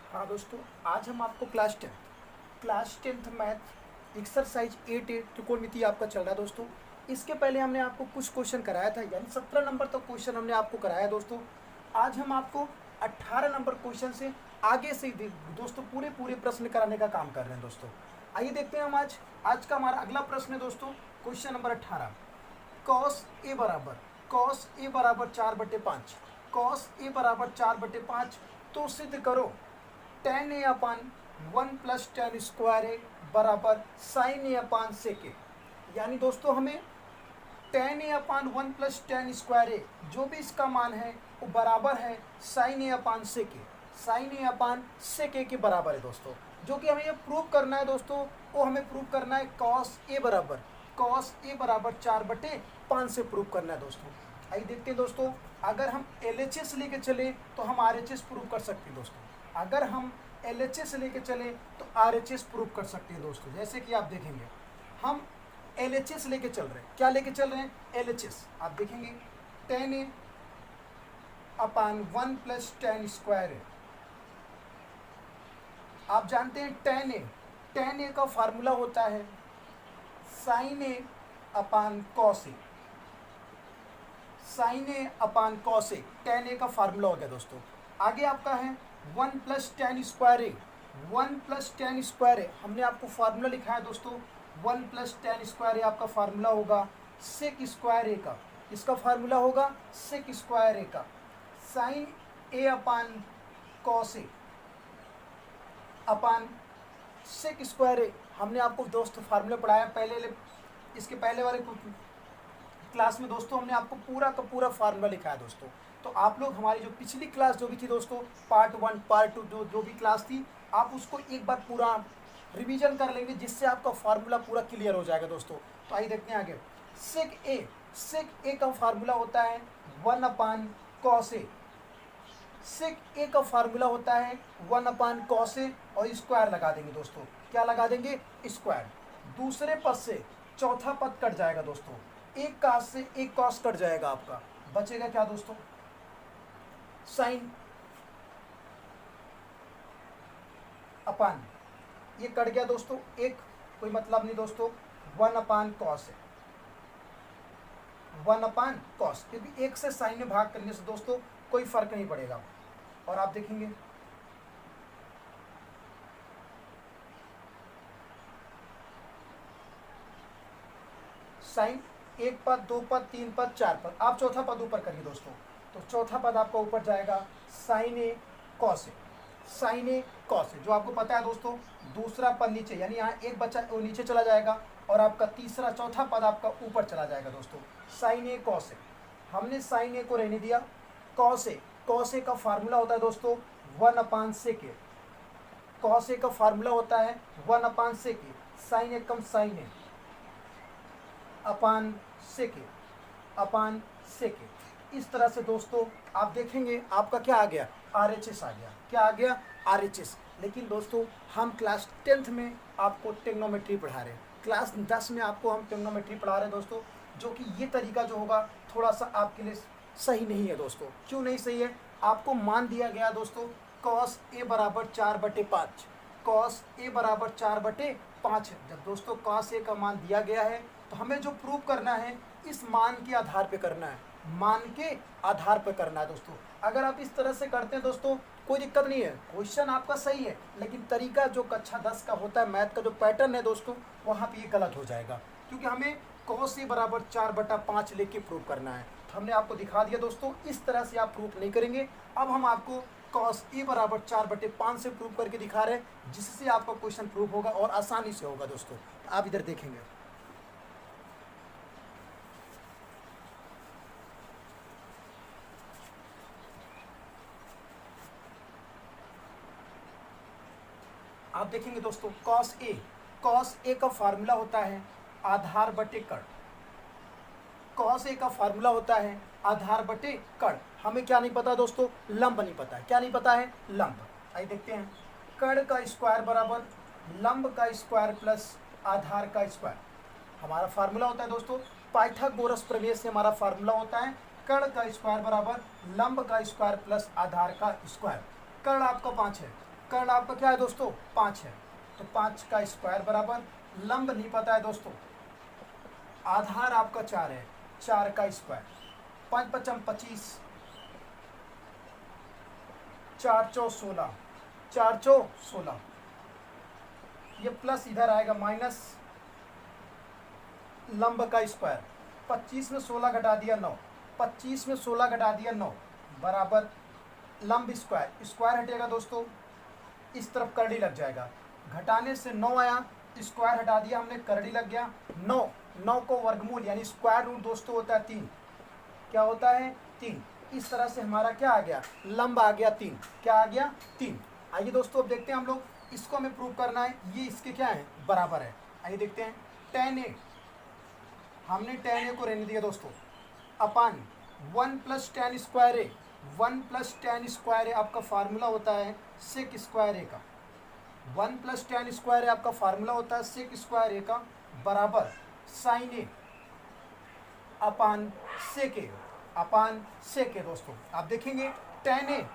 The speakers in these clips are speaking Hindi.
हाँ दोस्तों, आज हम आपको क्लास टेंथ मैथ एक्सरसाइज 8 त्रिकोणमिति आपका चल रहा है दोस्तों। इसके पहले हमने आपको कुछ क्वेश्चन कराया था, यानी 17 नंबर तक क्वेश्चन हमने आपको कराया दोस्तों। आज हम आपको 18 नंबर क्वेश्चन से आगे से दोस्तों पूरे पूरे प्रश्न कराने का काम कर रहे हैं दोस्तों। आइए देखते हैं हम आज का हमारा अगला प्रश्न है दोस्तों, क्वेश्चन नंबर 18। कॉस ए बराबर 4/5, तो सिद्ध करो tan ए अपान 1+tan² बराबर sin ए अपान sec ए। यानी दोस्तों हमें tan ए अपान 1+tan² जो भी इसका मान है वो बराबर है sin ए अपान sec ए के बराबर है दोस्तों। जो कि हमें ये प्रूव करना है दोस्तों, वो हमें प्रूव करना है cos ए बराबर 4/5 से प्रूव करना है दोस्तों। आइए देखते हैं दोस्तों, अगर हम LHS लेके चले तो हम RHS प्रूव कर सकते हैं दोस्तों। अगर हम LHS लेके चले तो RHS प्रूव कर सकते हैं दोस्तों। जैसे कि आप देखेंगे, हम LHS लेके चल रहे हैं। क्या लेके चल रहे हैं? LHS। आप देखेंगे tan ए अपान 1+tan²। आप जानते हैं tan ए का फार्मूला होता है sin A upon cos A. sin A upon cos A tan A का फार्मूला हो गया दोस्तों। आगे आपका है 1+tan²। हमने आपको फार्मूला लिखा है दोस्तों, 1+tan² आपका फार्मूला होगा sec² का। इसका फार्मूला होगा sec² का। sin ए अपान cos ए अपान sec² हमने आपको दोस्तों फार्मूला पढ़ाया पहले, इसके पहले वाले क्लास में दोस्तों हमने आपको पूरा का पूरा फार्मूला लिखा है दोस्तों। तो आप लोग हमारी जो पिछली क्लास जो भी थी दोस्तों, पार्ट 1 पार्ट 2 जो भी क्लास थी, आप उसको एक बार पूरा रिवीजन कर लेंगे, जिससे आपका फार्मूला पूरा क्लियर हो जाएगा दोस्तों। तो आइए देखते हैं आगे। सेक ए का फार्मूला होता है 1/cos ए। सेक ए का फार्मूला होता है 1/cos ए और स्क्वायर लगा देंगे दोस्तों। क्या लगा देंगे? स्क्वायर। दूसरे पद से चौथा पद कट जाएगा दोस्तों, एक cos से एक cos कट जाएगा आपका, बचेगा क्या दोस्तों? साइन अपान, ये कट गया दोस्तों, एक कोई मतलब नहीं दोस्तों, 1/cos है, 1/cos, क्योंकि एक से साइन में भाग करने से दोस्तों कोई फर्क नहीं पड़ेगा। और आप देखेंगे साइन एक पद, दो पद, तीन पद, चार पद, आप चौथा पद ऊपर करिए दोस्तों। तो चौथा पद आपका ऊपर जाएगा साइन ए कॉस ए, जो आपको पता है दोस्तों। दूसरा पद नीचे, यानी यहाँ एक बच्चा वो नीचे चला जाएगा और आपका तीसरा चौथा पद आपका ऊपर चला जाएगा दोस्तों, साइन ए कॉस ए। हमने साइन ए को रहने दिया। कॉस ए का फार्मूला होता है दोस्तों 1/sec ए। कॉस ए का फार्मूला होता है 1/sec ए। साइन ए कम साइन ए अपान सेक ए। इस तरह से दोस्तों आप देखेंगे आपका क्या आ गया? RHS आ गया। क्या आ गया? RHS। लेकिन दोस्तों हम क्लास 10th में आपको ट्रिग्नोमेट्री पढ़ा रहे हैं, क्लास 10 में आपको हम ट्रिग्नोमेट्री पढ़ा रहे हैं दोस्तों, जो कि ये तरीका जो होगा थोड़ा सा आपके लिए सही नहीं है दोस्तों। क्यों नहीं सही है? आपको मान दिया गया दोस्तों cos ए बराबर 4/5, cos ए बराबर 4/5 है। जब दोस्तों cos ए का मान दिया गया है तो हमें जो प्रूव करना है इस मान के आधार पे करना है, मान के आधार पे करना है दोस्तों। अगर आप इस तरह से करते हैं दोस्तों कोई दिक्कत नहीं है, क्वेश्चन आपका सही है, लेकिन तरीका जो कक्षा 10 का होता है, मैथ का जो पैटर्न है दोस्तों, वहाँ पे ये गलत हो जाएगा, क्योंकि हमें cos ए बराबर 4/5 लेके प्रूव करना है। तो हमने आपको दिखा दिया दोस्तों, इस तरह से आप प्रूफ नहीं करेंगे। अब हम आपको cos ए बराबर 4/5 से प्रूव करके दिखा रहे हैं, जिससे आपका क्वेश्चन प्रूफ होगा और आसानी से होगा दोस्तों। आप इधर देखेंगे, आप देखेंगे दोस्तों cos ए का फार्मूला होता है आधार बटे कण। cos ए का फार्मूला होता है आधार बटे कण। हमें क्या नहीं पता दोस्तों? लंब नहीं पता है। क्या नहीं पता है? लंब। आइए देखते हैं, कण का स्क्वायर बराबर लंब का स्क्वायर प्लस आधार का स्क्वायर। हमारा फार्मूला होता है दोस्तों, पाइथागोरस प्रमेय से हमारा फार्मूला होता है कण का स्क्वायर बराबर लंब का स्क्वायर प्लस आधार का स्क्वायर। कण आपका 5 है, कर्ण आपका क्या है दोस्तों 5 है, तो 5 का स्क्वायर बराबर, लंब नहीं पता है दोस्तों, आधार आपका 4 है, 4 का स्क्वायर, 5 पचम 25, 4 चौ 16, 4 चौ 16, ये प्लस इधर आएगा माइनस, लंब का स्क्वायर, 25 में 16 घटा दिया 9, 25 में 16 घटा दिया 9 बराबर लंब स्क्वायर, स्क्वायर हटेगा दोस्तों, इस तरफ करड़ी लग जाएगा, घटाने से 9 आया, स्क्वायर हटा दिया हमने, करड़ी लग गया 9, 9 को वर्गमूल यानी स्क्वायर रूट दोस्तों होता है 3, क्या होता है 3, इस तरह से हमारा क्या आ गया, लंब आ गया 3, क्या आ गया 3। आइए दोस्तों अब देखते हैं हम लोग, इसको हमें प्रूव करना है, ये इसके क्या है बराबर है। आइए देखते हैं, tan a, हमने tan a को रहने दिया दोस्तों, अपान 1 प्लस tan स्क्वायर ए, 1 प्लस tan स्क्वायर ए आपका फार्मूला होता है सेक स्क्वायर ए का, 1 प्लस tan स्क्वायर ए आपका फार्मूला होता है सेक स्क्वायर ए का, बराबर साइन ए अपान सेक ए, अपान सेक ए। दोस्तों आप देखेंगे tan ए,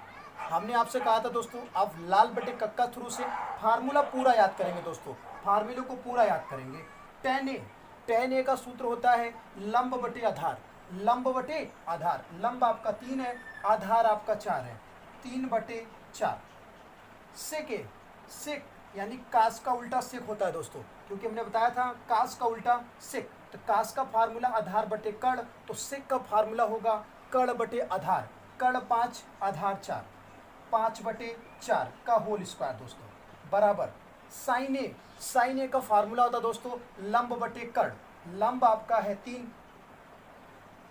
हमने आपसे कहा था दोस्तों आप लाल बटे कक्का थ्रू से फार्मूला पूरा याद करेंगे दोस्तों, फार्मूले को पूरा याद करेंगे। tan ए का सूत्र होता है लंब बटे आधार, लंब बटे आधार, लंब आपका 3 है, आधार आपका 4 है, 3 बटे 4। सेक ए, सेक यानी कास का उल्टा सेक होता है दोस्तों, क्योंकि हमने बताया था कास का उल्टा सेक, तो कास का फार्मूला आधार बटे कर्ण, तो सेक का फार्मूला होगा कर्ण बटे आधार, कर्ण 5 आधार 4, 5 बटे 4 का होल स्क्वायर दोस्तों, बराबर साइन ए, साइन ए का फार्मूला होता है दोस्तों लंब बटे कर्ण, लंब आपका है 3,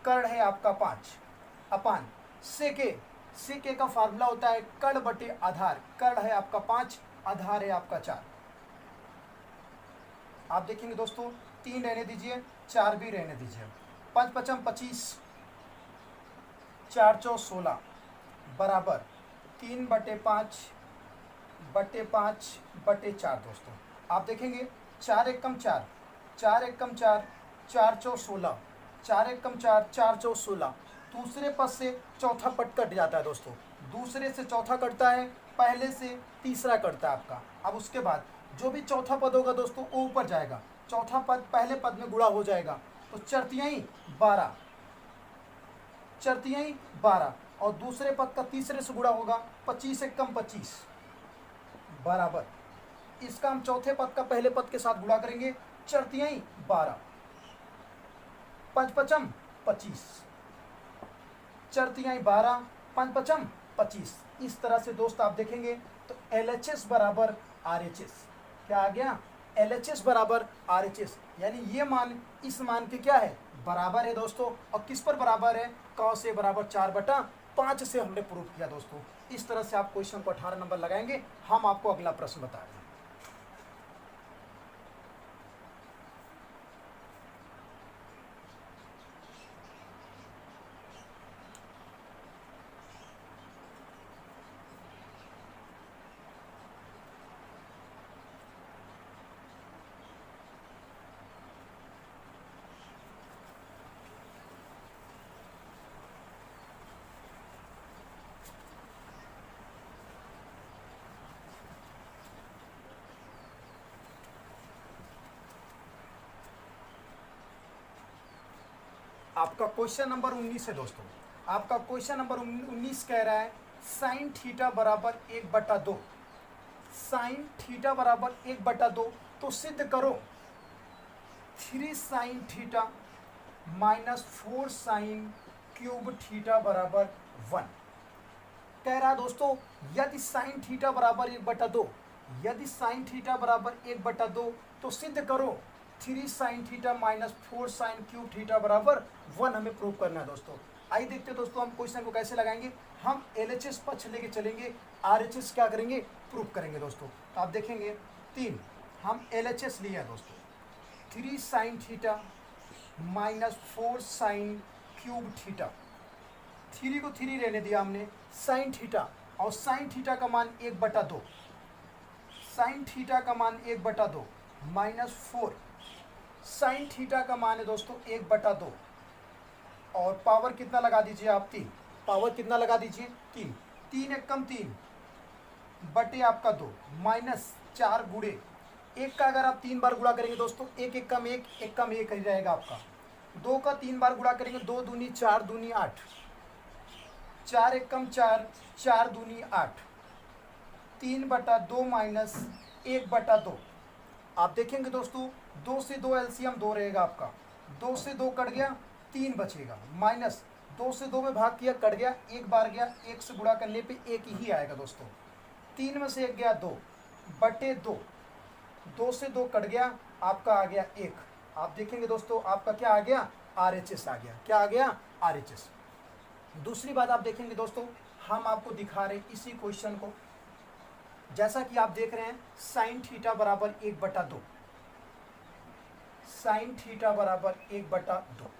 कर्ण है आपका 5, अपान सेक ए, सेक ए का फार्मूला होता है कर्ण बटे आधार, कर्ण है आपका 5, आधार है आपका 4। आप देखेंगे दोस्तों 3 रहने दीजिए, 4 भी रहने दीजिए, 5 पचम 25, 4 चौ 16 बराबर 3 बटे 5 बटे 5 बटे 4। दोस्तों आप देखेंगे 4 एकम 4, 4 एकम 4, 4 चौ 16, 4 एकम 4, 4 चौ 16, दूसरे पद से चौथा पद कट जाता है दोस्तों, दूसरे से चौथा कटता है, पहले से तीसरा कटता है आपका। अब उसके बाद जो भी चौथा पद होगा दोस्तों वो ऊपर जाएगा, चौथा पद पहले पद में गुणा हो जाएगा, तो चरतियाई 12, चरतियाई 12, और दूसरे पद का तीसरे से गुणा होगा, 25 एकम 25 बराबर, इसका हम चौथे पद का पहले पद के साथ गुणा करेंगे, चरतियाई 12, 5 पचम 25, चरतियाई 12, 5 पचम 25। इस तरह से दोस्त आप देखेंगे तो LHS बराबर RHS, क्या आ गया LHS बराबर RHS, यानी ये मान इस मान के क्या है बराबर है दोस्तों, और किस पर बराबर है, cos A बराबर 4/5 से हमने प्रूव किया दोस्तों। इस तरह से आप क्वेश्चन को 18 नंबर लगाएंगे। हम आपको अगला प्रश्न बता रहे हैं। आपका क्वेश्चन नंबर 19 है दोस्तों, आपका क्वेश्चन नंबर 19 कह रहा है साइन थीटा बराबर 1/2, साइन थीटा बराबर 1/2, तो सिद्ध करो 3 sine theta minus 4 sine cube theta बराबर 1। कह रहा है दोस्तों यदि साइन थीटा बराबर 1/2, यदि साइन थीटा बराबर 1/2, तो सिद्ध करो 3 sine theta minus 4 sine cube theta बराबर 1 हमें प्रूव करना है दोस्तों। आइए देखते हैं दोस्तों हम क्वेश्चन को कैसे लगाएंगे। हम LHS पक्ष लेके चलेंगे, RHS क्या करेंगे प्रूव करेंगे दोस्तों। तो आप देखेंगे 3 हम LHS लिया है दोस्तों, 3 sine theta minus 4 sine cube theta, 3 को 3 रहने दिया हमने, साइन थीटा, और साइन थीटा का मान 1/2, साइन थीटा का मान 1/2 माइनस 4 साइन थीटा का मान है दोस्तों 1/2, और पावर कितना लगा दीजिए आप 3, पावर कितना लगा दीजिए 3, 3 एकम 3 बटे आपका 2 माइनस 4 गुणे एक का अगर आप 3 बार गुणा करेंगे दोस्तों, एक एक कम एक ही रहेगा आपका। 2 का 3 बार गुणा करेंगे, 2 दूनी 4 दूनी 8, 4 एक कम 4, 4 दूनी 8, 3/2 माइनस 1/2। आप देखेंगे दोस्तों 2 से 2 एलसीएम 2 रहेगा आपका, 2 से 2 कट गया 3 बचेगा, माइनस 2 से 2 में भाग किया कट गया, एक बार गया, एक से गुणा करने पे एक ही आएगा दोस्तों। 3 में से एक गया 2 बटे 2, 2 से 2 कट गया, आपका आ गया 1। आप देखेंगे दोस्तों आपका क्या आ गया, RHS आ गया। क्या आ गया, RHS। दूसरी बात आप देखेंगे दोस्तों, हम आपको दिखा रहे हैं इसी क्वेश्चन को, जैसा कि आप देख रहे हैं साइन थीटा बराबर 1/2, साइन थीटा बराबर 1/2।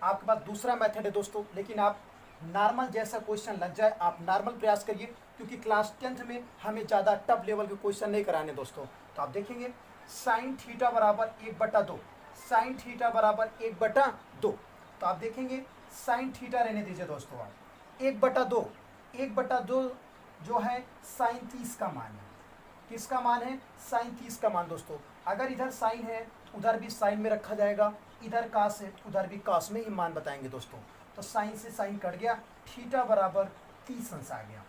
आपके पास दूसरा मेथड है दोस्तों, लेकिन आप नॉर्मल जैसा क्वेश्चन लग जाए आप नॉर्मल प्रयास करिए, क्योंकि क्लास 10th में हमें ज़्यादा टफ लेवल के क्वेश्चन नहीं कराने दोस्तों। तो आप देखेंगे साइन थीटा बराबर 1/2, साइन थीटा बराबर 1/2। तो आप देखेंगे साइन थीटा रहने दीजिए दोस्तों, आप 1/2, 1/2 जो है साइन 30 का मान है। किसका मान है, साइन 30 का मान दोस्तों। अगर इधर साइन है उधर भी साइन में रखा जाएगा, इधर कास है उधर भी कास में ही मान बताएंगे दोस्तों। तो साइन से साइन कट गया, थीटा बराबर 30 अंश आ गया।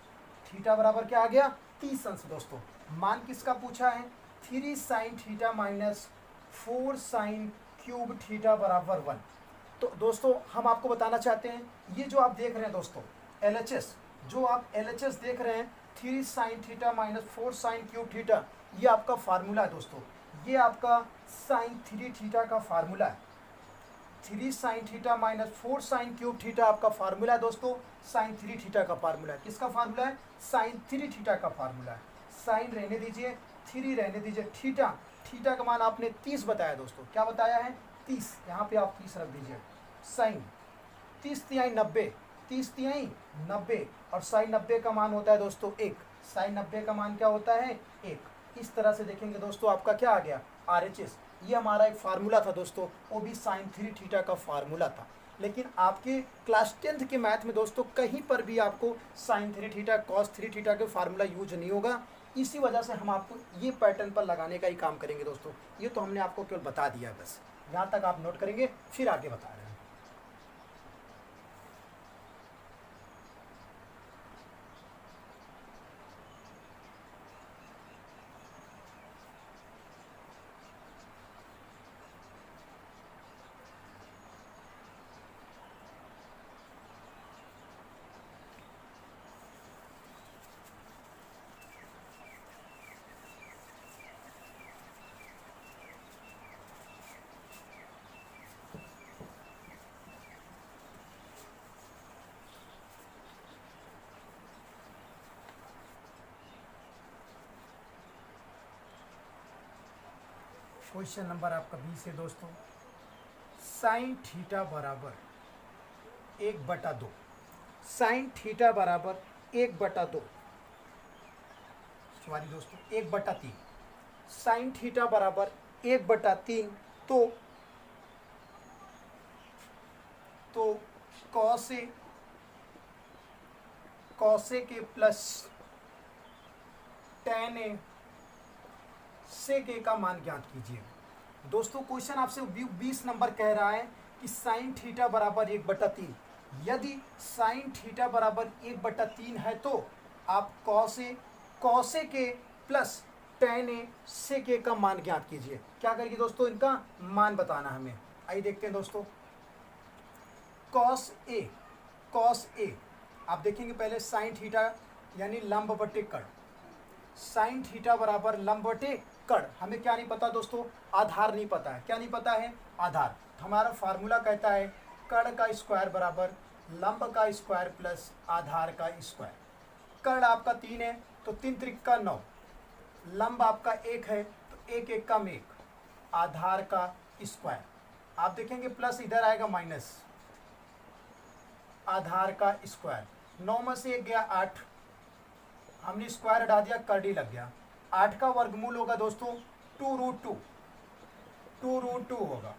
थीटा बराबर क्या आ गया, 30 अंश दोस्तों। मान किसका पूछा है, 3 sine theta minus 4 sine cube theta बराबर 1। तो दोस्तों हम आपको बताना चाहते हैं, ये जो आप देख रहे हैं दोस्तों LHS, जो आप LHS देख रहे हैं 3 sine theta minus 4 sine cube theta, ये आपका फार्मूला है दोस्तों। ये आपका साइन 3 थीटा का फार्मूला है। 3 sine theta minus 4 sine cube theta आपका फार्मूला है दोस्तों। साइन 3 थीटा का फार्मूला है। किसका फार्मूला है, साइन 3 थीटा का फार्मूला है। साइन रहने दीजिए, 3 रहने दीजिए, थीटा, थीटा का मान आपने 30 बताया दोस्तों। क्या बताया है, 30। यहाँ पे आप 30 रख दीजिए। साइन 30 तिहाई 90, 30 तिहाई 90, और साइन 90 का मान होता है दोस्तों 1। साइन 90 का मान क्या होता है, 1। इस तरह से देखेंगे दोस्तों आपका क्या आ गया, RHS। ये हमारा एक फार्मूला था दोस्तों, वो भी साइन 3 थीटा का फार्मूला था। लेकिन आपके क्लास 10th के मैथ में दोस्तों कहीं पर भी आपको साइन 3 थीटा कॉस 3 थीटा का फार्मूला यूज नहीं होगा। इसी वजह से हम आपको ये पैटर्न पर लगाने का ही काम करेंगे दोस्तों। ये तो हमने आपको केवल बता दिया, बस यहाँ तक आप नोट करेंगे, फिर आगे बता रहे हैं। क्वेश्चन नंबर आपका 20 है दोस्तों, साइन थीटा बराबर 1/2, साइन थीटा बराबर 1/2, सॉरी दोस्तों 1/3, साइन थीटा बराबर 1/3। तो कॉसे के प्लस टेन ए सेक ए का मान ज्ञात कीजिए। दोस्तों क्वेश्चन आपसे 20 नंबर कह रहा है कि साइन थीटा बराबर 1/3। यदि साइन थीटा बराबर 1/3 है तो आप कॉसे के प्लस टेन ए सेक ए का मान ज्ञात कीजिए। क्या करिए दोस्तों, इनका मान बताना हमें। आइए देखते हैं दोस्तों, कॉस ए आप देखेंगे पहले साइन थीटा यानी लंब बटे कड़, साइन थीटा बराबर लंब बटे कड़। हमें क्या नहीं पता दोस्तों, आधार नहीं पता है। क्या नहीं पता है, आधार। तो हमारा फार्मूला कहता है कड़ का स्क्वायर बराबर लंब का स्क्वायर प्लस आधार का स्क्वायर। कड़ आपका 3 है तो 3 त्रिक का 9, लंब आपका 1 है तो 1 1 कम 1, आधार का स्क्वायर। आप देखेंगे प्लस इधर आएगा माइनस, आधार का स्क्वायर। 9 में से 1 गया 8, हमने स्क्वायर हटा दिया, कड़ ही लग गया। 8 का वर्गमूल होगा दोस्तों 2√2 होगा।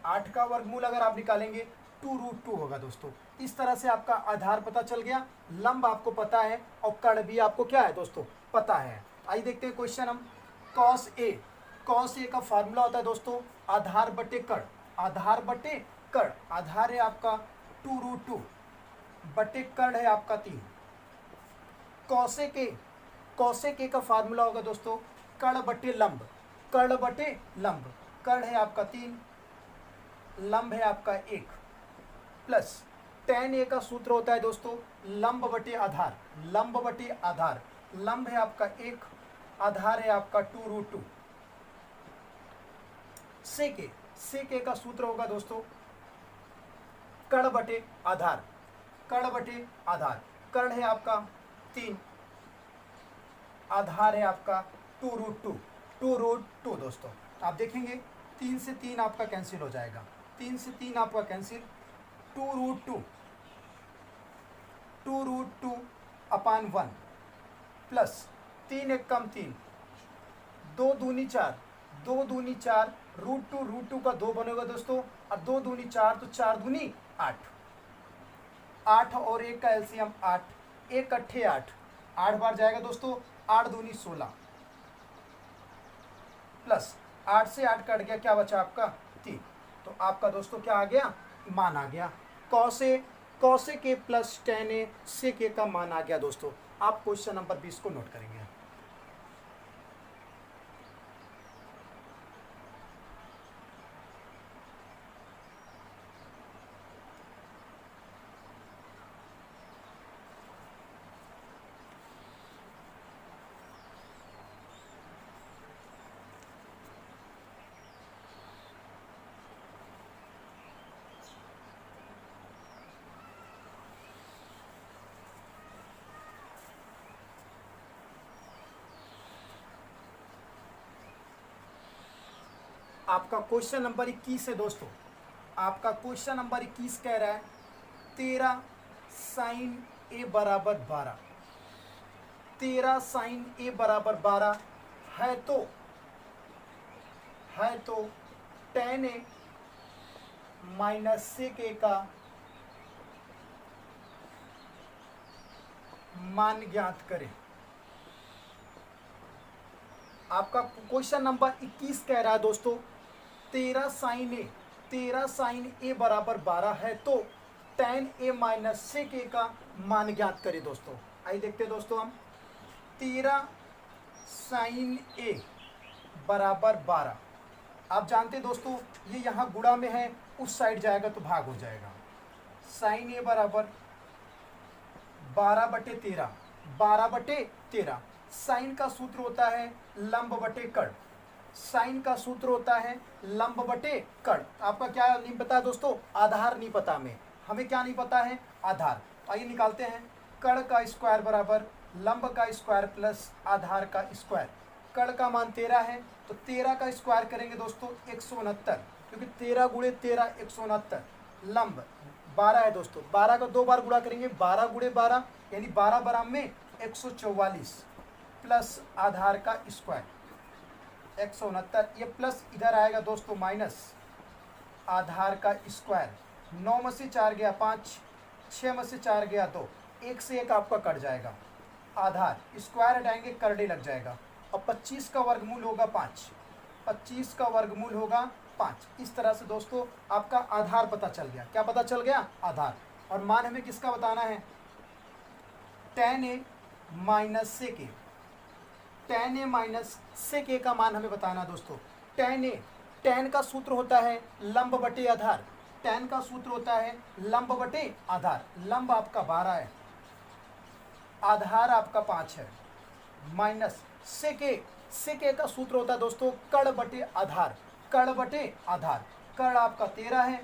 8 का वर्गमूल अगर आप निकालेंगे 2√2 होगा दोस्तों। इस तरह से आपका आधार पता चल गया, लंब आपको पता है और कर्ण भी आपको क्या है दोस्तों पता है। आइए देखते हैं क्वेश्चन हम। कॉस ए का फार्मूला होता है दोस्तों आधार बटे कर्ण, आधार बटे कर्ण। आधार है आपका 2√2 बटे कर्ण है आपका 3। कौसेक ए का फार्मूला होगा दोस्तों कर्ण बटे लंब, कर्ण बटे लंब। कर्ण है आपका 3, लंब है आपका 1, प्लस tan ए का सूत्र होता है दोस्तों लंब बटे आधार, लंब बटे आधार। लंब है आपका 1, आधार है आपका 2√2। सेक ए का सूत्र होगा दोस्तों कर्ण बटे आधार, कर्ण बटे आधार। कर्ण है आपका 3, आधार है आपका 2√2 दोस्तों। आप देखेंगे 3 से 3 आपका कैंसिल हो जाएगा, 3 से 3 आपका कैंसिल। 2√2 अपान 1 प्लस 3 एक कम 3, 2 दूनी 4, 2 दूनी 4, √2 का 2 बनेगा दोस्तों, और 2 दूनी 4 तो 4 दूनी 8, 8 और 1 का एलसीएम 8, 1 अट्ठे 8, 8 बार जाएगा दोस्तों, 8 दूनी 16 प्लस 8 से 8 कट गया, क्या बचा आपका 3। तो आपका दोस्तों क्या आ गया, मान आ गया। कौसेक ए प्लस tan ए सेक ए का मान आ गया दोस्तों। आप क्वेश्चन नंबर 20 को नोट करेंगे। आपका क्वेश्चन नंबर 21 है दोस्तों। आपका क्वेश्चन नंबर 21 कह रहा है 13 साइन ए बराबर 12, 13 साइन ए बराबर 12 है तो tan ए माइनस सेक ए का मान ज्ञात करें। आपका क्वेश्चन नंबर 21 कह रहा है दोस्तों 13 साइन ए बराबर 12 है तो tan ए माइनस सेक ए का मान ज्ञात करें दोस्तों। आइए देखते हैं दोस्तों हम। 13 साइन ए बराबर 12, आप जानते हैं दोस्तों ये यहाँ गुणा में है, उस साइड जाएगा तो भाग हो जाएगा। साइन ए बराबर 12 बटे 13, 12 बटे 13। साइन का सूत्र होता है लंब बटे कर्ण, साइन का सूत्र होता है लंब बटे कर्ण। आपका क्या नहीं पता है दोस्तों, आधार नहीं पता हमें क्या नहीं पता है, आधार। आइए निकालते हैं। कर्ण का स्क्वायर बराबर लंब का स्क्वायर प्लस आधार का स्क्वायर। कर्ण का मान 13 है तो 13 का स्क्वायर करेंगे दोस्तों 169, क्योंकि 13 गुणे 13 169। लंब 12 है दोस्तों, 12 का 2 बार गुणा करेंगे, 12 गुणे 12 यानी 12 बराबर में 144 प्लस आधार का स्क्वायर 169। ये प्लस इधर आएगा दोस्तों माइनस आधार का स्क्वायर। 9 में से 4 गया 5, 6 में से 4 गया 2, 1 से 1 आपका कट जाएगा। आधार स्क्वायर हटाएंगे करड़े लग जाएगा, और 25 का वर्गमूल होगा 5, 25 का वर्गमूल होगा 5। इस तरह से दोस्तों आपका आधार पता चल गया। क्या पता चल गया, आधार। और मान हमें किसका बताना है, tan ए माइनस सेक ए, tan ए माइनस सेक ए का मान हमें बताना दोस्तों। tan का सूत्र होता है लंब बटे आधार, tan का सूत्र होता है लंब बटे आधार। लंब आपका 12 है, आधार आपका 5 है, माइनस सेक ए का सूत्र होता है दोस्तों कर्ण बटे आधार, कर्ण बटे आधार। कर्ण आपका 13 है,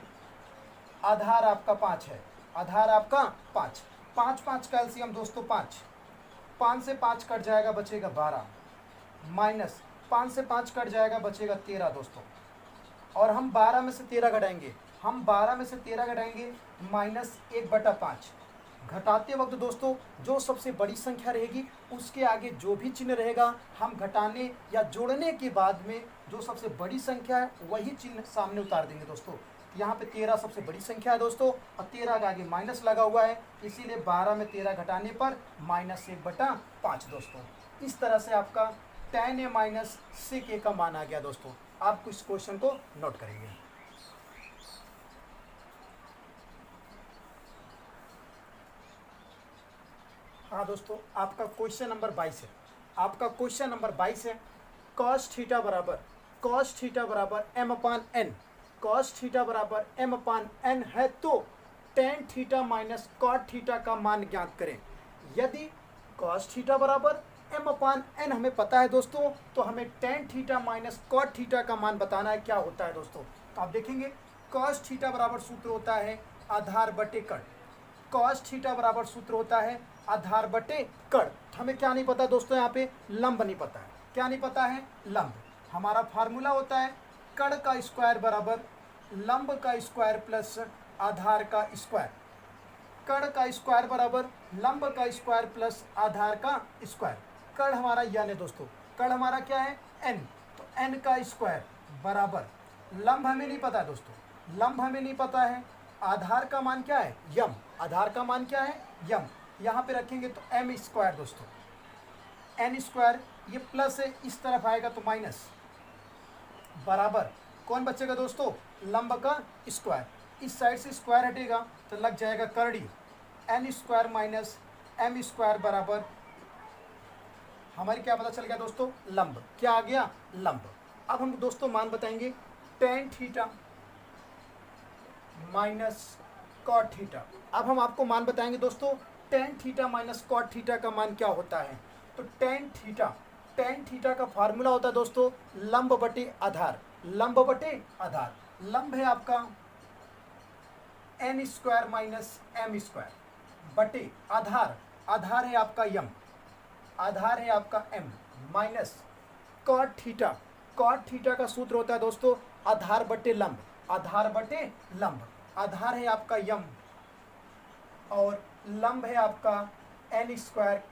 आधार आपका 5 है, आधार आपका 5। 5 5 का एलसीएम दोस्तों 5, 5 से 5 कट जाएगा बचेगा 12, माइनस 5 से 5 कट जाएगा बचेगा 13 दोस्तों। और हम 12 में से 13 घटाएंगे, हम 12 में से 13 घटाएंगे माइनस 1/5। घटाते वक्त दोस्तों जो सबसे बड़ी संख्या रहेगी उसके आगे जो भी चिन्ह रहेगा हम घटाने या जोड़ने के बाद में जो सबसे बड़ी संख्या है वही चिन्ह सामने उतार देंगे दोस्तों। यहाँ पे 13 सबसे बड़ी संख्या है दोस्तों, और 13 के आगे माइनस लगा हुआ है, इसीलिए 12 में 13 घटाने पर -1/5 दोस्तों। इस तरह से आपका tan a minus sec a का मान आ गया दोस्तों। आप इस क्वेश्चन को नोट करेंगे। हाँ दोस्तों, आपका क्वेश्चन नंबर 22 है। आपका क्वेश्चन नंबर 22 है, cos थीटा बराबर m/n, cos थीटा बराबर m/n है तो tan theta minus cot theta का मान ज्ञात करें। यदि cos थीटा बराबर m/n हमें पता है दोस्तों, तो हमें tan theta minus cot theta का मान बताना है क्या होता है दोस्तों। तो आप देखेंगे cos थीटा बराबर सूत्र होता है आधार बटे कण, cos थीटा बराबर सूत्र होता है आधार बटे कण। हमें क्या नहीं पता दोस्तों, यहाँ पे लंब नहीं पता है। क्या नहीं पता है? लंब। हमारा फार्मूला होता है कण का स्क्वायर बराबर लंब का स्क्वायर प्लस आधार का स्क्वायर। कण का स्क्वायर बराबर लंब का स्क्वायर प्लस आधार का स्क्वायर। कण हमारा n है दोस्तों, कण हमारा क्या है? n। तो n का स्क्वायर बराबर लंब हमें नहीं पता है दोस्तों, लंब हमें नहीं पता है। आधार का मान क्या है? यम। आधार का मान क्या है? यम। यहाँ पे रखेंगे तो m स्क्वायर दोस्तों, n स्क्वायर, ये प्लस है, इस तरफ आएगा तो माइनस, बराबर कौन बचेगा दोस्तों? लंब का स्क्वायर। इस साइड से स्क्वायर हटेगा तो लग जाएगा करड़ी, n square minus m square बराबर हमारी क्या पता चल गया दोस्तों? लंब। क्या आ गया? लंब। अब हम दोस्तों मान बताएंगे tan theta minus cot theta. अब हम आपको मान बताएंगे दोस्तों tan theta minus cot theta का मान क्या होता है। तो tan थीटा का फार्मूला होता है दोस्तों लंब बटे आधार। लंब बटे आधार, लंब है आपका n square minus m square बटे आधार, आधार है आपका यम, आधार है आपका m माइनस कॉट थीटा का सूत्र होता है दोस्तों आधार बटे लंब, आधार बटे लंब। आधार है आपका यम और लंब है आपका n square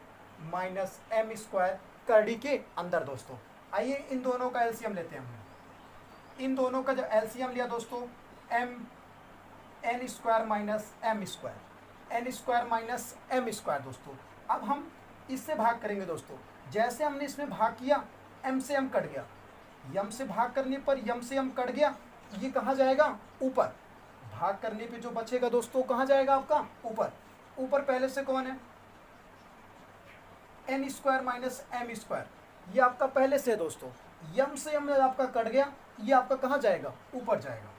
minus m square करड़ी के अंदर दोस्तों। आइए इन दोनों का एलसीएम लेते हैं। हमने इन दोनों का जब एलसीएम लिया दोस्तों n square minus m square, n square minus m square दोस्तों। अब हम इससे भाग करेंगे दोस्तों। जैसे हमने इसमें भाग किया m से m कट गया, यम से भाग करने पर यम से m कट गया, ये कहाँ जाएगा? ऊपर। भाग करने पे जो बचेगा दोस्तों कहाँ जाएगा आपका? ऊपर। ऊपर पहले से कौन है? n square minus m square, ये आपका पहले से है दोस्तों। यम से m आपका कट गया, ये आपका कहाँ जाएगा? ऊपर जाएगा।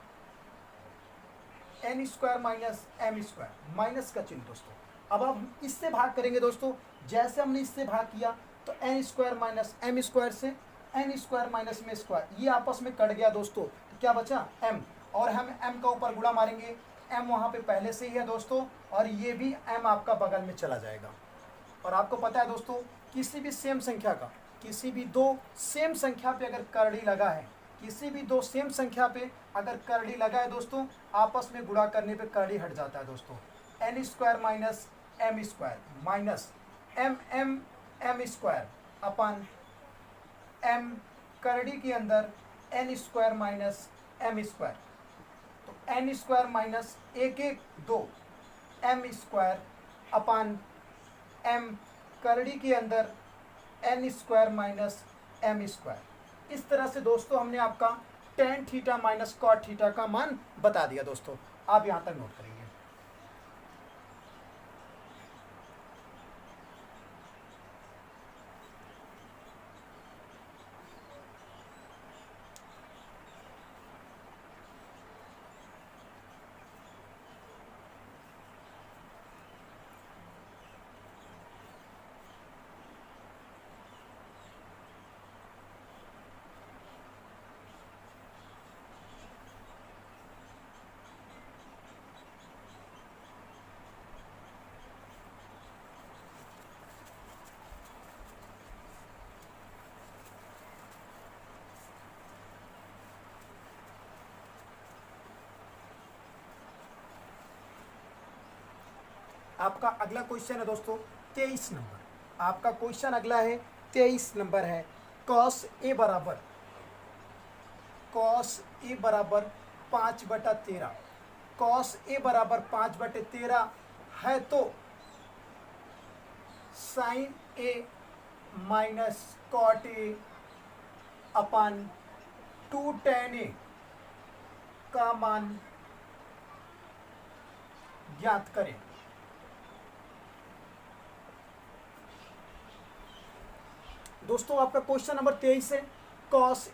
n square minus m square, minus का चिन्ह दोस्तों। अब हम इससे भाग करेंगे दोस्तों। जैसे हमने इससे भाग किया तो n square minus m square से n square minus m square, ये आपस में कट गया दोस्तों। तो क्या बचा? m। और हम m का ऊपर गुणा मारेंगे, m वहाँ पे पहले से ही है दोस्तों, और ये भी m आपका बगल में चला जाएगा। और आपको पता है दोस्तों किसी भी सेम संख्या का, किसी भी दो सेम संख्या पे अगर करड़ी लगा है, किसी भी दो सेम संख्या पे अगर करड़ी लगा है दोस्तों, आपस में गुणा करने पे करड़ी हट जाता है दोस्तों। n square minus m square minus m square upon m करड़ी के अंदर n square minus m square, तो n square minus 1 1 2 m square upon m करड़ी के अंदर n square minus m square. इस तरह से दोस्तों हमने आपका tan theta minus cot theta का मान बता दिया दोस्तों। आप यहाँ तक नोट करेंगे। आपका अगला क्वेश्चन है दोस्तों 23 नंबर। आपका क्वेश्चन अगला है 23 नंबर है। cos a बराबर 5/13। कॉस ए बराबर 5/13 है तो sine A minus cot A upon 2 tan A का मान ज्ञात करें। दोस्तों आपका क्वेश्चन नंबर 23 है। कॉस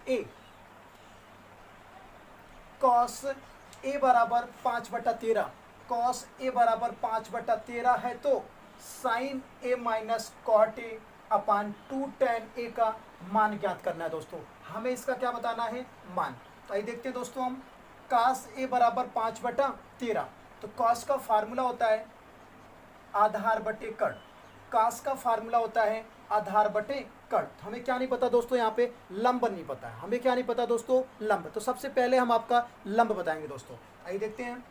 ए बराबर 5/13। कॉस ए बराबर 5/13 है तो sine A minus cot A upon 2 tan A का मान ज्ञात करना है। दोस्तों हमें इसका क्या बताना है, मान। तो आइए देखते हैं दोस्तों हम। कॉस ए बराबर 5/13, तो कॉस का फार्मूला होता है आधार बटे कड़। कॉस का फार्मूला होता है आधार बटे कड़। हमें क्या नहीं पता दोस्तों, यहाँ पे लंब नहीं पता है। हमें क्या नहीं पता दोस्तों, लंब। तो सबसे पहले हम आपका लंब बताएंगे दोस्तों। आइए देखते हैं।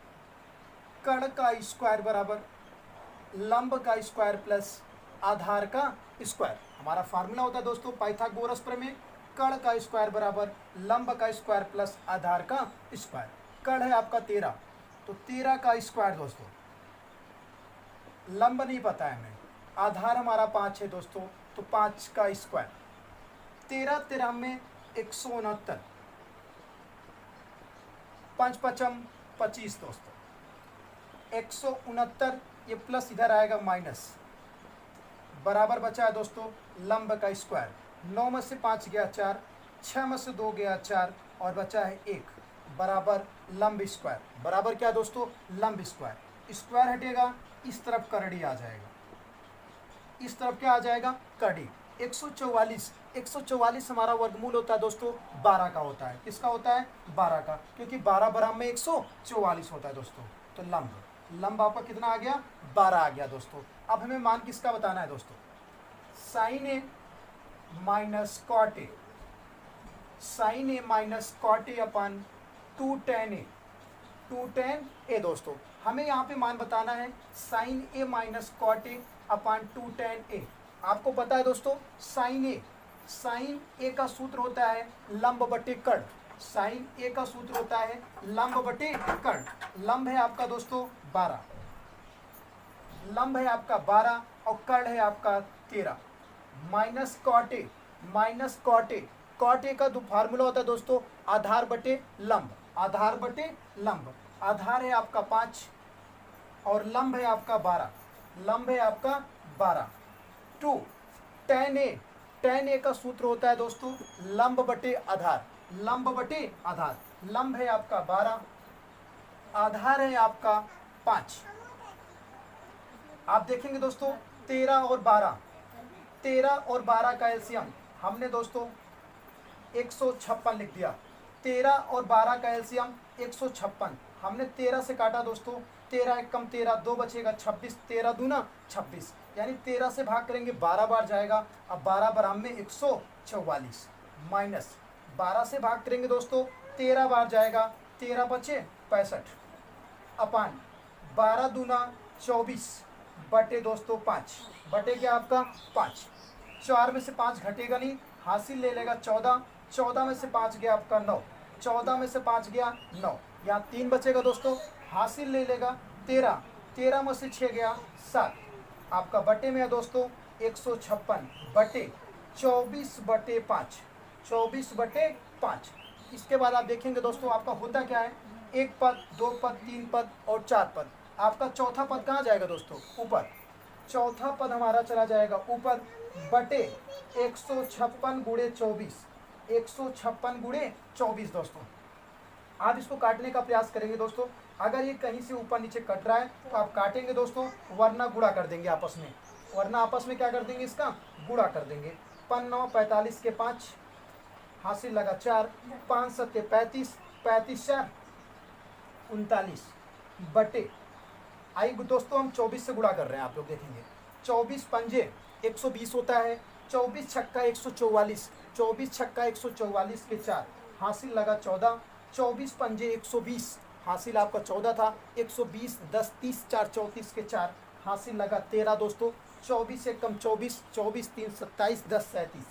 कड़ का स्क्वायर बराबर लंब का स्क्वायर प्लस आधार का स्क्वायर। हमारा फार्मूला होता है दोस्तों पाइथागोरस प्रमेय। कड़ का स्क्वायर बराबर लंब का स्क्वायर प्लस आधार का स्क्वायर। कड़ है आपका 13, तो 13 का स्क्वायर दोस्तों। लंब नहीं पता है हमें, आधार हमारा 5 है दोस्तों, तो 5 का स्क्वायर। 13 13 में 169, 5 पचम 25 दोस्तों। 169 ये प्लस इधर आएगा माइनस, बराबर बचा है दोस्तों लंब का स्क्वायर। 9 में से 5 गया 4, 6 में से 2 गया 4 और बचा है 1, बराबर लंब स्क्वायर। बराबर क्या दोस्तों, लंब स्क्वायर। स्क्वायर हटेगा, इस तरफ करड़ी आ जाएगा, इस तरफ क्या आ जाएगा, कड़ी। 144 हमारा वर्गमूल होता है दोस्तों 12 का होता है। किसका होता है, 12 का, क्योंकि 12 बराबर में 144 होता है दोस्तों। तो लंब आपका कितना आ गया, 12 आ गया दोस्तों। अब हमें मान किसका बताना है दोस्तों, sine A minus cot A. Sine A minus cot A upon 2 tan A. 2 tan A दोस्तों, हमें यहाँ पे मान बताना है sine A minus cot A upon 2 tan A. आपको पता है दोस्तों साइन ए का सूत्र होता है लंब बटे कड़। साइन ए का सूत्र होता है लंब बटे कड़। लंब है आपका दोस्तों 12, लंब है आपका 12 और कड़ है आपका 13। Minus cot A, cot A का जो फार्मूला होता है दोस्तों आधार बटे लंब। आधार बटे लंब, आधार है आपका 5 और लंब है आपका 12। लंब है आपका 12। 2 tan ए का सूत्र होता है दोस्तों लंब बटे आधार। लंब बटे आधार, लंब है आपका 12, आधार है आपका 5। आप देखेंगे दोस्तों 13 और 12 का एलसीएम हमने दोस्तों 156 लिख दिया। 13 और 12 का एलसीएम 156, हमने 13 से काटा दोस्तों, 13 एक कम 13, 2 बचेगा 26, 13 दूना 26, यानी 13 से भाग करेंगे 12 बार जाएगा। अब 12 बराबर में 144 माइनस 12 से भाग करेंगे दोस्तों 13 बार जाएगा, 13 बचे 65 अपान 12 दूना 24 बटे दोस्तों 5 बटे क्या आपका 5। 4 में से 5 घटेगा नहीं, हासिल ले लेगा 14, 14 में से 5 गया आपका 9, 14 में से 5 गया 9, यहाँ 3 बचेगा दोस्तों, हासिल ले लेगा 13, 13 में से 6 गया 7, आपका बटे में है दोस्तों 156 बटे 24 बटे 5, 24 बटे 5। इसके बाद आप देखेंगे दोस्तों आपका होता क्या है, 1 पद 2 पद 3 पद और 4 पद। आपका चौथा पद कहाँ जाएगा दोस्तों, ऊपर। चौथा पद हमारा चला जाएगा ऊपर बटे 156 गुणे 24, 156 गुणे 24 दोस्तों। आप इसको काटने का प्रयास करेंगे दोस्तों। अगर ये कहीं से ऊपर नीचे कट रहा है तो आप काटेंगे दोस्तों, वरना गुणा कर देंगे आपस में, वरना आपस में क्या कर देंगे, इसका गुणा कर देंगे। 5 45 के 5 हासिल लगा 4, 5 7 35, 35 4 39 बटे, आई दोस्तों हम 24 से गुणा कर रहे हैं, आप लोग देखेंगे 24 पंजे 120 होता है, 24 छक्का 144, 24 छक्का 144 के 4 हासिल लगा 14, 24 पंजे 120 हासिल आपका 14 था, 120 10 30 4 34 के 4 हासिल लगा 13 दोस्तों। 24 से कम 24, 24 3 27 10 37।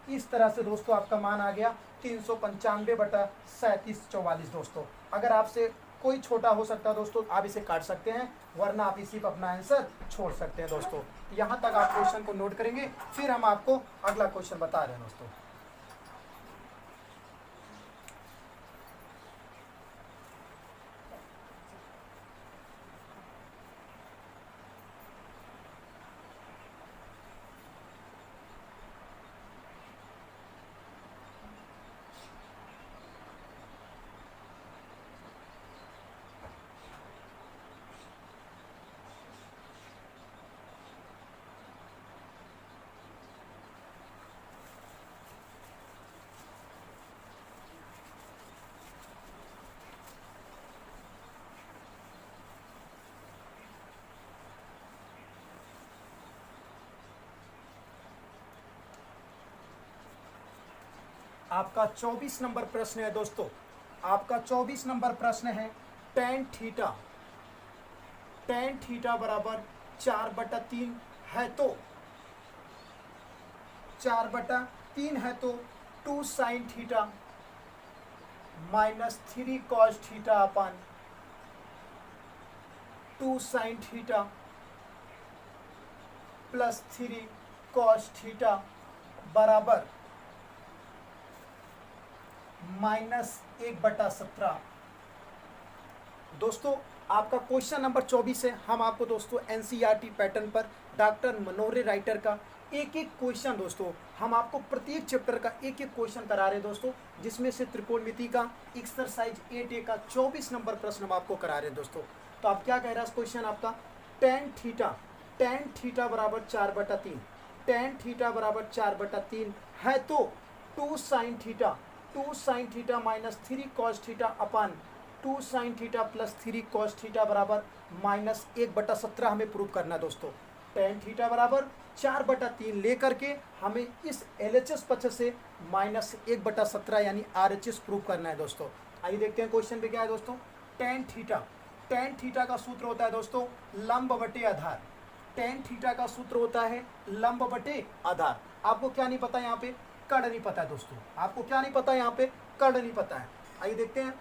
इस तरह से दोस्तों आपका मान आ गया 395/3744 दोस्तों। अगर आपसे कोई छोटा हो सकता है दोस्तों, आप इसे काट सकते हैं, वरना आप इसी पर अपना आंसर छोड़ सकते हैं दोस्तों। यहाँ तक आप क्वेश्चन को नोट करेंगे, फिर हम आपको अगला क्वेश्चन बता रहे हैं दोस्तों। आपका 24 नंबर प्रश्न है दोस्तों। आपका 24 नंबर प्रश्न है tan थीटा बराबर 4/3 है तो 4/3 है तो 2 sin theta minus 3 cos theta अपन 2 sin theta plus 3 cos theta बराबर -1/17। दोस्तों आपका क्वेश्चन नंबर 24 है। हम आपको दोस्तों एनसीईआरटी पैटर्न पर डॉक्टर मनोहर राइटर का एक एक क्वेश्चन दोस्तों, हम आपको प्रत्येक चैप्टर का एक एक क्वेश्चन करा रहे हैं दोस्तों, जिसमें से त्रिकोणमिति का एक्सरसाइज 8A का 24 नंबर प्रश्न हम आपको करा रहे हैं दोस्तों। तो आप क्या कह रहा है क्वेश्चन आपका, tan थीटा बराबर 4/3, tan थीटा बराबर 4/3 है तो 2 sin theta minus 3 cos theta अपन 2 sin theta plus 3 cos theta बराबर -1/17 हमें प्रूव करना है दोस्तों। tan थीटा बराबर 4/3 लेकर के हमें इस LHS पक्ष से -1/17 यानी RHS प्रूव करना है दोस्तों। आइए देखते हैं क्वेश्चन पे क्या है दोस्तों। tan थीटा का सूत्र होता है दोस्तों लंब बटे आधार। tan थीटा का सूत्र होता है लंब बटे आधार। आपको क्या नहीं पता यहाँ पे, कर्ण नहीं पता है दोस्तों। आपको क्या नहीं पता यहाँ पे, कर्ण नहीं पता है। आइए देखते हैं,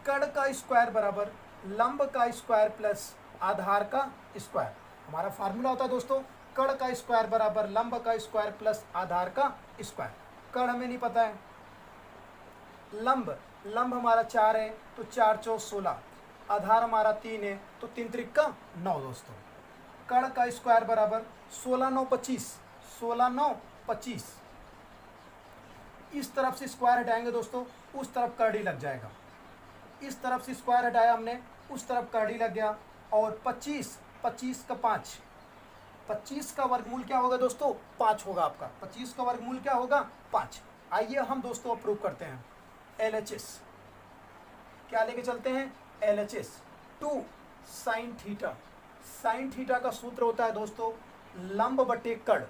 कर्ण का स्क्वायर बराबर लंब का स्क्वायर प्लस आधार का स्क्वायर। हमारा फार्मूला होता है दोस्तों कर्ण का स्क्वायर बराबर लंब का स्क्वायर प्लस आधार का स्क्वायर। कर्ण हमें नहीं पता है। लंब हमारा 4 है तो 4 चौक 16, आधार हमारा 3 है तो 3 त्रिक का 9 दोस्तों। कर्ण का स्क्वायर बराबर 16 9 25। इस तरफ से स्क्वायर हटाएंगे दोस्तों, उस तरफ कर्ण ही लग जाएगा। इस तरफ से स्क्वायर हटाया हमने, उस तरफ कर्ण ही लग गया। और 25 का 5, 25 का वर्गमूल क्या होगा दोस्तों, 5 होगा आपका। 25 का वर्गमूल क्या होगा, 5। आइए हम दोस्तों अप्रूव करते हैं LHS। क्या लेके चलते हैं, LHS 2 sin थीटा का सूत्र होता है दोस्तों लंब बटे कर्ण।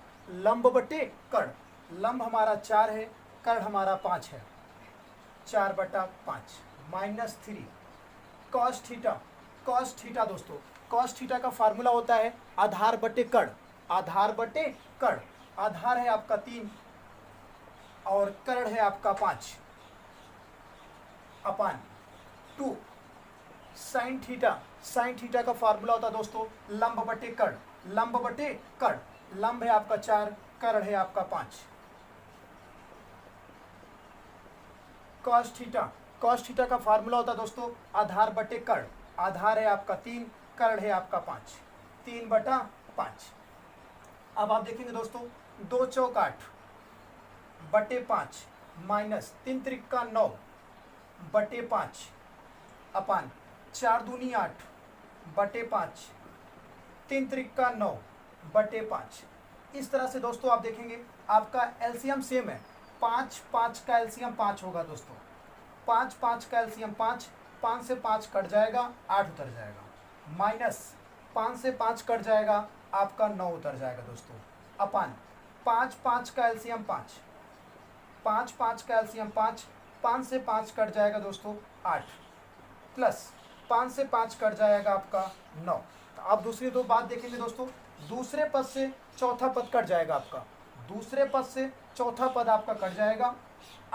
लंब हमारा 4 है, कर्ण हमारा 5 है, 4/5 -3 cos थीटा दोस्तों। cos थीटा का फार्मूला होता है आधार बटे कर्ण। आधार है आपका 3 और कर्ण है आपका 5 अपन 2 sin थीटा का फार्मूला होता है दोस्तों लंब बटे कर्ण। लंब है आपका 4, कर्ण है आपका 5। cos थीटा का फार्मूला होता है दोस्तों आधार बटे कर्ण। आधार है आपका 3, कर्ण है आपका 5, 3/5। अब आप देखेंगे दोस्तों 2 चौक 8 बटे 5 माइनस 3 त्रिक का 9 बटे 5 अपन 4 दूनी 8 बटे 5, 3 त्रिक का 9 बटे 5। इस तरह से दोस्तों आप देखेंगे आपका एलसीएम सेम है। 5 का एलसीएम 5 होगा दोस्तों। 5 का एलसीएम 5 से 5 कट जाएगा, 8 उतर जाएगा। माइनस 5 से 5 कट जाएगा, आपका 9 उतर जाएगा दोस्तों। अपन 5 का एलसीएम 5 का एलसीएम 5 से 5 कट जाएगा दोस्तों 8, प्लस 5 से 5 कट जाएगा आपका 9। तो आप दूसरी दो बात देखेंगे दोस्तों, दूसरे पद से चौथा पद कट जाएगा आपका। दूसरे पद से चौथा पद आपका कट जाएगा।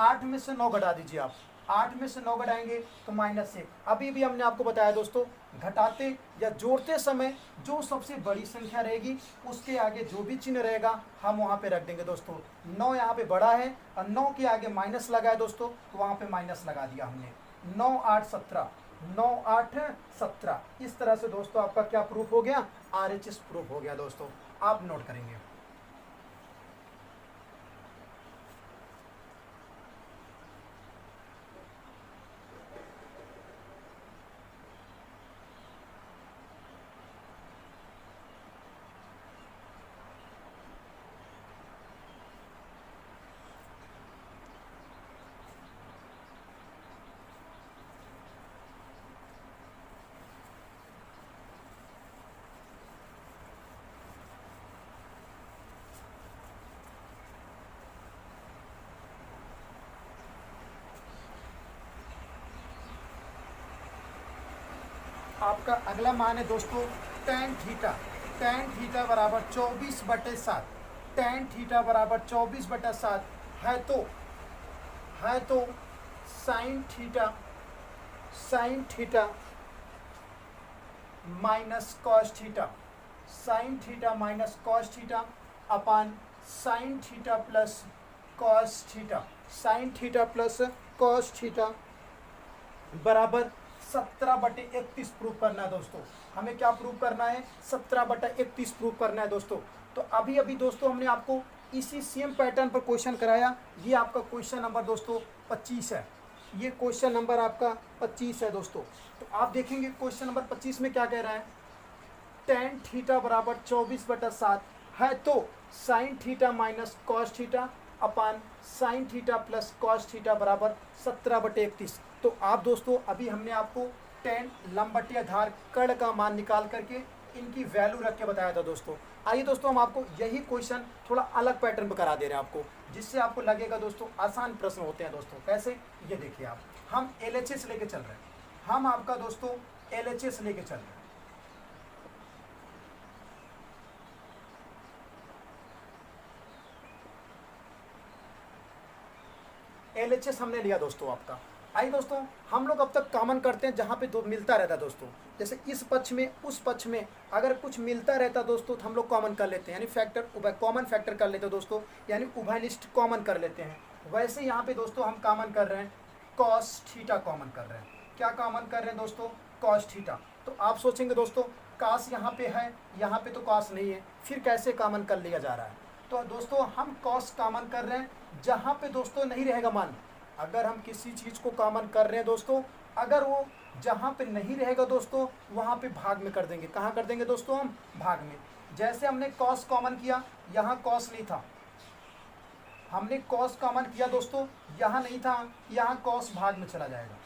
8 में से 9 घटा दीजिए आप, 8 में से 9 घटाएंगे तो -1। अभी भी हमने आपको बताया दोस्तों, घटाते या जोड़ते समय जो सबसे बड़ी संख्या रहेगी उसके आगे जो भी चिन्ह रहेगा हम वहाँ पे रख देंगे दोस्तों। 9 यहाँ पे बड़ा है और 9 के आगे माइनस लगा है दोस्तों, तो वहाँ पे माइनस लगा दिया हमने। 9 8 17, 9 8 17। इस तरह से दोस्तों आपका क्या प्रूफ हो गया, RHS प्रूफ हो गया दोस्तों। आप नोट करेंगे। आपका अगला मान है दोस्तों tan थीटा। tan थीटा बराबर 24/7, tan थीटा बराबर 24/7 है तो sin theta minus cos theta, sin theta minus cos theta upon sin theta plus cos theta, sin theta plus cos theta बराबर 17/31 प्रूव करना है दोस्तों। हमें क्या प्रूव करना है, 17/31 प्रूव करना है दोस्तों। तो अभी अभी दोस्तों हमने आपको इसी सेम पैटर्न पर क्वेश्चन कराया। ये आपका क्वेश्चन नंबर दोस्तों 25 है, ये क्वेश्चन नंबर आपका 25 है दोस्तों। तो आप देखेंगे क्वेश्चन नंबर 25 में क्या कह रहा है, tan थीटा बराबर 24/7 है तो sin theta minus cos theta upon sin theta plus cos theta बराबर 17/31। तो आप दोस्तों अभी हमने आपको tan लंब बटे आधार कर्ण का मान निकाल करके इनकी वैल्यू रख के बताया था दोस्तों। आइए दोस्तों हम आपको यही क्वेश्चन थोड़ा अलग पैटर्न पर करा दे रहे हैं आपको, जिससे आपको लगेगा दोस्तों आसान प्रश्न होते हैं दोस्तों। कैसे, ये देखिए आप, हम LHS लेके चल रहे हैं, हम आपका दोस्तों LHS लेके चल रहे हैं। LHS हमने लिया दोस्तों आपका। आइए दोस्तों हम लोग अब तक कॉमन करते हैं जहाँ पे दो मिलता रहता है दोस्तों। जैसे इस पक्ष में उस पक्ष में अगर कुछ मिलता रहता दोस्तों तो हम लोग कॉमन कर लेते हैं, यानी फैक्टर कॉमन फैक्टर कर लेते हैं दोस्तों, यानी उभयनिष्ठ कॉमन कर लेते हैं। वैसे यहाँ पे दोस्तों हम कॉमन कर रहे हैं कॉस थीटा, कॉमन कर रहे हैं। क्या कॉमन कर रहे हैं दोस्तों, कॉस थीटा। तो आप सोचेंगे दोस्तों कास यहाँ पे है, यहाँ पे तो कॉस नहीं है, फिर कैसे कॉमन कर लिया जा रहा है। तो दोस्तों हम कॉस कॉमन कर रहे हैं जहाँ पे दोस्तों नहीं रहेगा मान। अगर हम किसी चीज़ को कॉमन कर रहे हैं दोस्तों, अगर वो जहाँ पे नहीं रहेगा दोस्तों वहाँ पे भाग में कर देंगे। कहाँ कर देंगे दोस्तों, हम भाग में। जैसे हमने कॉस कॉमन किया, यहाँ कॉस नहीं था, हमने कॉस कॉमन किया दोस्तों, यहाँ नहीं था, यहाँ कॉस भाग में चला जाएगा।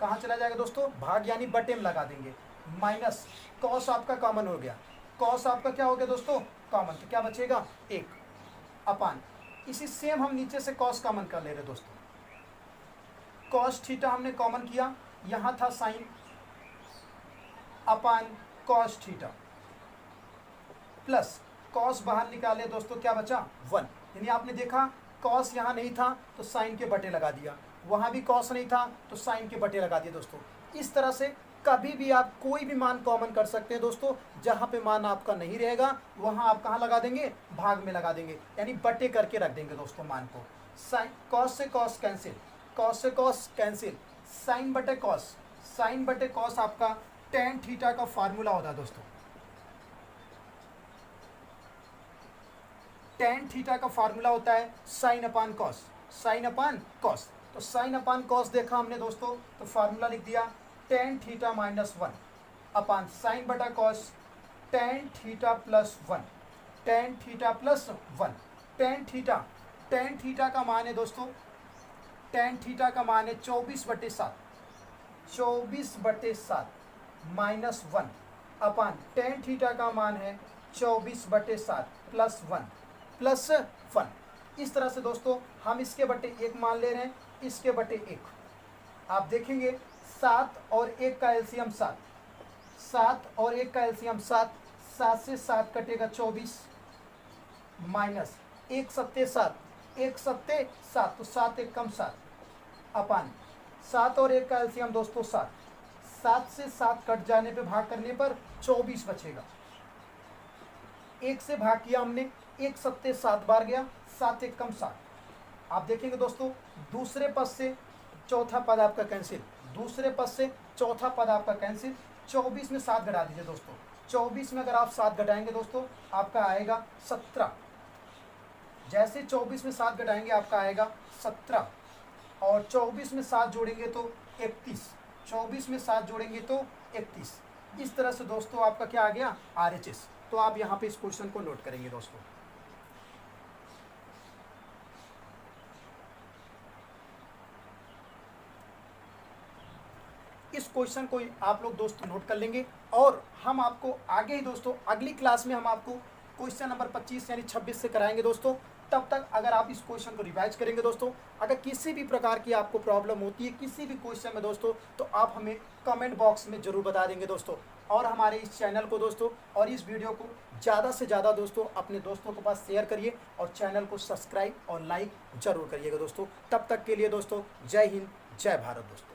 कहाँ चला जाएगा दोस्तों, भाग यानी बटे में लगा देंगे। माइनस कॉस आपका कॉमन हो गया, कॉस आपका क्या हो गया दोस्तों, कॉमन। तो क्या बचेगा, 1 अपान, इसी सेम हम नीचे से कॉस कॉमन कर ले रहे दोस्तों। कॉस थीटा हमने कॉमन किया, यहाँ था sine upon cos theta plus cos बाहर निकाले दोस्तों, क्या बचा 1। यानी आपने देखा कॉस यहाँ नहीं था तो साइन के बटे लगा दिया, वहाँ भी कॉस नहीं था तो साइन के बटे लगा दिए दोस्तों। इस तरह से कभी भी आप कोई भी मान कॉमन कर सकते हैं दोस्तों। जहाँ पे मान आपका नहीं रहेगा वहाँ आप कहाँ लगा देंगे, भाग में लगा देंगे, यानी बटे करके रख देंगे दोस्तों मान को। साइन कॉस से कॉस कैंसिल, कॉस से कॉस कैंसिल, साइन बटे कॉस, साइन बटे कॉस आपका tan थीटा का फार्मूला होता है दोस्तों। tan थीटा का फार्मूला होता है sine upon cos, sine upon cos. तो साइन अपान कॉस देखा हमने दोस्तों, तो फार्मूला लिख दिया tan theta minus 1 upon sine बटा cos tan theta plus 1, tan theta plus 1। tan theta का मान है दोस्तों, tan थीटा का मान है 24/7, 24/7 माइनस 1 अपान tan थीटा का मान है 24/7 प्लस 1। इस तरह से दोस्तों हम इसके बटे 1 मान ले रहे हैं, इसके बटे 1। आप देखेंगे 7 और 1 का एलसीएम 7, 7 और 1 का एलसीएम 7, 7 से 7 कटेगा 24 माइनस 1 7 7, 1 सत्ते 7, तो 7 1 कम 7 अपान 7 और 1 का एलसीएम दोस्तों 7, 7 से 7 कट जाने पे भाग करने पर 24 बचेगा। 1 से भाग किया हमने, 1 सत्ते 7 बार गया, 7 1 कम 7। आप देखेंगे दोस्तों दूसरे पद से चौथा पद आपका कैंसिल, दूसरे पद से चौथा पद आपका कैंसिल। 24 में 7 घटा दीजिए दोस्तों, 24 में अगर आप 7 घटाएंगे दोस्तों आपका आएगा 17। जैसे 24 में 7 घटाएंगे आपका आएगा 17 और 24 में 7 जोड़ेंगे तो 31, 24 में 7 जोड़ेंगे तो 31। इस तरह से दोस्तों आपका क्या आ गया RHS। तो आप यहाँ पे इस क्वेश्चन को नोट करेंगे दोस्तों। इस क्वेश्चन को आप लोग दोस्तों नोट कर लेंगे और हम आपको आगे ही दोस्तों अगली क्लास में हम आपको क्वेश्चन नंबर 25 यानी 26 से कराएंगे दोस्तों। तब तक अगर आप इस क्वेश्चन को रिवाइज करेंगे दोस्तों, अगर किसी भी प्रकार की आपको प्रॉब्लम होती है किसी भी क्वेश्चन में दोस्तों, तो आप हमें कमेंट बॉक्स में जरूर बता देंगे दोस्तों। और हमारे इस चैनल को दोस्तों और इस वीडियो को ज़्यादा से ज़्यादा दोस्तों अपने दोस्तों के पास शेयर करिए और चैनल को सब्सक्राइब और लाइक जरूर करिएगा दोस्तों। तब तक के लिए दोस्तों जय हिंद जय भारत दोस्तों।